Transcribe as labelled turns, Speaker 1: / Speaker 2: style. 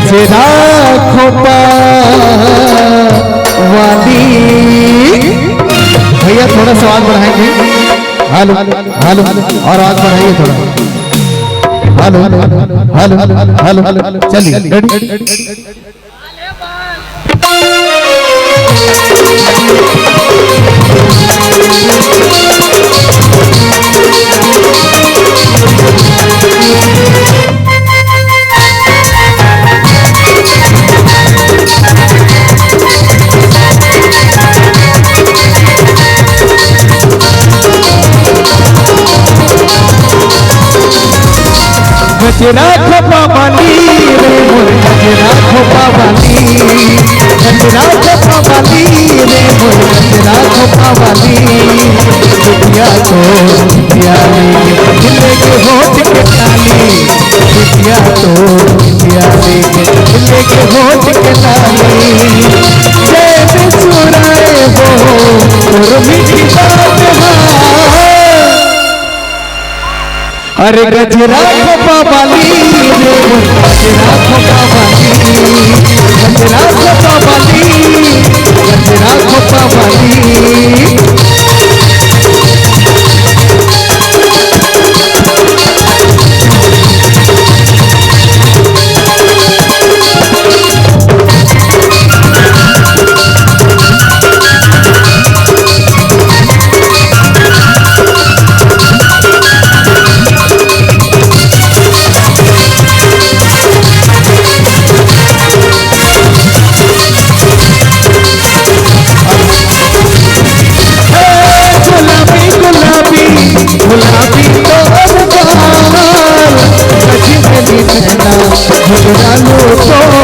Speaker 1: गजरा खोपा वाली। भैया थोड़ा सा आवाज बढ़ाएंगे। हेलो हेलो और आवाज बढ़ाइए थोड़ा। हेलो हेलो हेलो चलिए रेडी। गजरा खोपा वाली रे मोर गजरा खोपा वाली। गजरा खोपा वाली रे मोर गजरा खोपा वाली। बिटिया तो प्याली दिले के होठ के लाली। बिटिया तो प्याली दिले के होठ के लाली। जैसे चुराए वो और मीठी बात हाँ। अरे गजरा खोपा वाली रे गजरा खोपा वाली। गजरा खोपा वाली गजरा खोपा वाली। गुलाबी तो झुरा लो तो